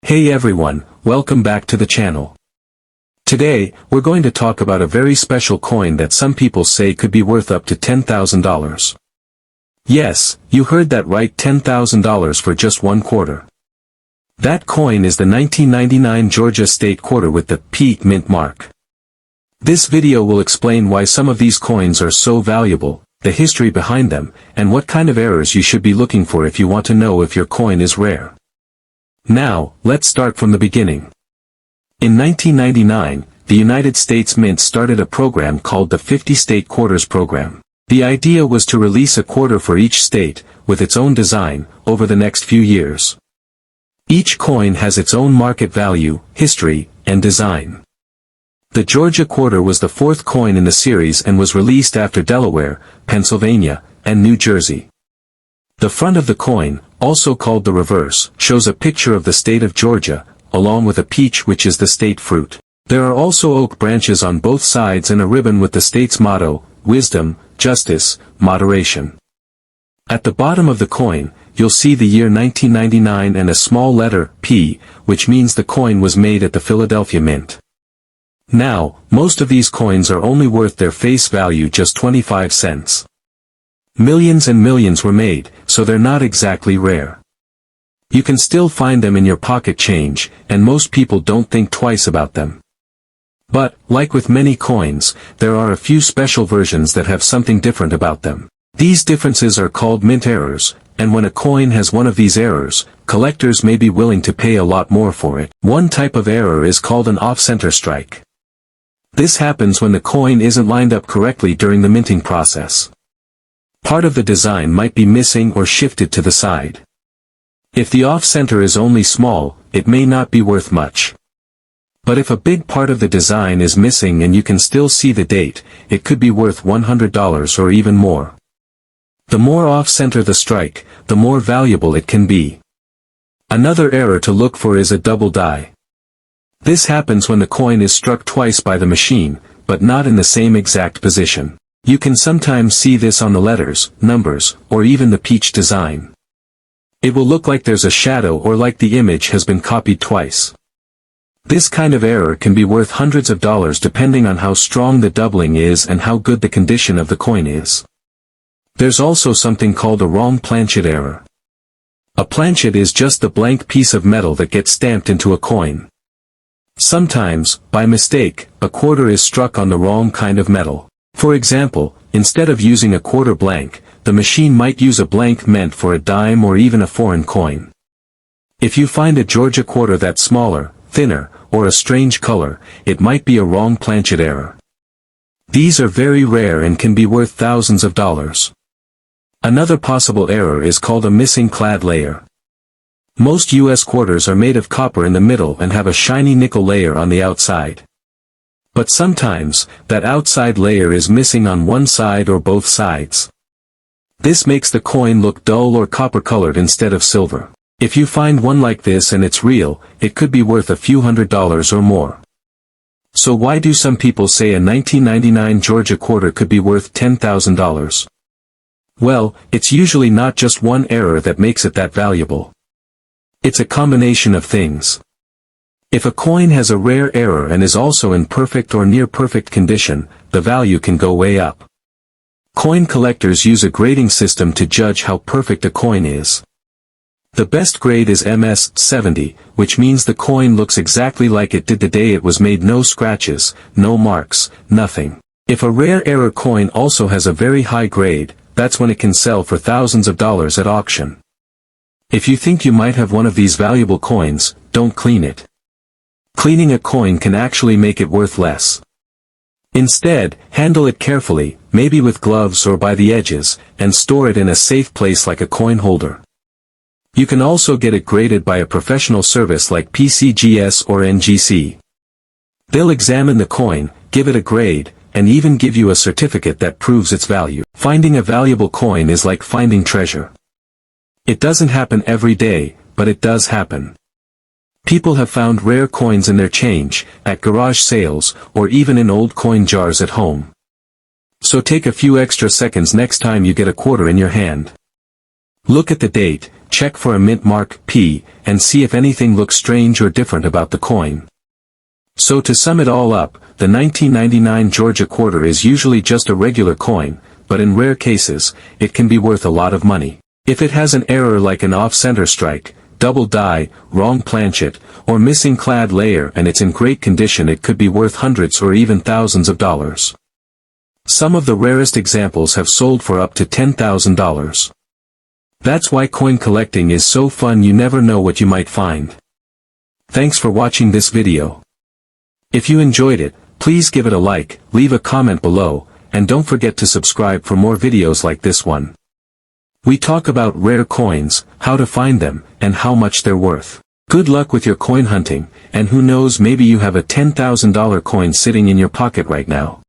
Hey everyone, welcome back to the channel. Today, we're going to talk about a very special coin that some people say could be worth up to $10,000. Yes, you heard that right, $10,000 for just one quarter. That coin is the 1999 Georgia State quarter with the P mint mark. This video will explain why some of these coins are so valuable, the history behind them, and what kind of errors you should be looking for if you want to know if your coin is rare. Now, let's start from the beginning. In 1999, the United States Mint started a program called the 50 State Quarters Program. The idea was to release a quarter for each state, with its own design, over the next few years. Each coin has its own market value, history, and design. The Georgia quarter was the fourth coin in the series and was released after Delaware, Pennsylvania, and New Jersey. The front of the coin, also called the reverse, shows a picture of the state of Georgia, along with a peach, which is the state fruit. There are also oak branches on both sides and a ribbon with the state's motto, wisdom, justice, moderation. At the bottom of the coin, you'll see the year 1999 and a small letter, P, which means the coin was made at the Philadelphia Mint. Now, most of these coins are only worth their face value, just 25 cents. Millions and millions were made, so they're not exactly rare. You can still find them in your pocket change, and most people don't think twice about them. But, like with many coins, there are a few special versions that have something different about them. These differences are called mint errors, and when a coin has one of these errors, collectors may be willing to pay a lot more for it. One type of error is called an off-center strike. This happens when the coin isn't lined up correctly during the minting process. Part of the design might be missing or shifted to the side. If the off-center is only small, it may not be worth much. But if a big part of the design is missing and you can still see the date, it could be worth $100 or even more. The more off-center the strike, the more valuable it can be. Another error to look for is a double die. This happens when the coin is struck twice by the machine, but not in the same exact position. You can sometimes see this on the letters, numbers, or even the peach design. It will look like there's a shadow or like the image has been copied twice. This kind of error can be worth hundreds of dollars depending on how strong the doubling is and how good the condition of the coin is. There's also something called a wrong planchet error. A planchet is just the blank piece of metal that gets stamped into a coin. Sometimes, by mistake, a quarter is struck on the wrong kind of metal. For example, instead of using a quarter blank, the machine might use a blank meant for a dime or even a foreign coin. If you find a Georgia quarter that's smaller, thinner, or a strange color, it might be a wrong planchet error. These are very rare and can be worth thousands of dollars. Another possible error is called a missing clad layer. Most U.S. quarters are made of copper in the middle and have a shiny nickel layer on the outside. But sometimes, that outside layer is missing on one side or both sides. This makes the coin look dull or copper-colored instead of silver. If you find one like this and it's real, it could be worth a few $100s or more. So why do some people say a 1999 Georgia quarter could be worth $10,000? Well, it's usually not just one error that makes it that valuable. It's a combination of things. If a coin has a rare error and is also in perfect or near-perfect condition, the value can go way up. Coin collectors use a grading system to judge how perfect a coin is. The best grade is MS 70, which means the coin looks exactly like it did the day it was made, no scratches, no marks, nothing. If a rare error coin also has a very high grade, that's when it can sell for thousands of dollars at auction. If you think you might have one of these valuable coins, don't clean it. Cleaning a coin can actually make it worth less. Instead, handle it carefully, maybe with gloves or by the edges, and store it in a safe place like a coin holder. You can also get it graded by a professional service like PCGS or NGC. They'll examine the coin, give it a grade, and even give you a certificate that proves its value. Finding a valuable coin is like finding treasure. It doesn't happen every day, but it does happen. People have found rare coins in their change, at garage sales, or even in old coin jars at home. So take a few extra seconds next time you get a quarter in your hand. Look at the date, check for a mint mark P, and see if anything looks strange or different about the coin. So to sum it all up, the 1999 Georgia quarter is usually just a regular coin, but in rare cases, it can be worth a lot of money. If it has an error like an off-center strike, double die, wrong planchet, or missing clad layer and it's in great condition, it could be worth hundreds or even thousands of dollars. Some of the rarest examples have sold for up to $10,000. That's why coin collecting is so fun, you never know what you might find. Thanks for watching this video. If you enjoyed it, please give it a like, leave a comment below, and don't forget to subscribe for more videos like this one. We talk about rare coins, how to find them, and how much they're worth. Good luck with your coin hunting, and who knows, maybe you have a $10,000 coin sitting in your pocket right now.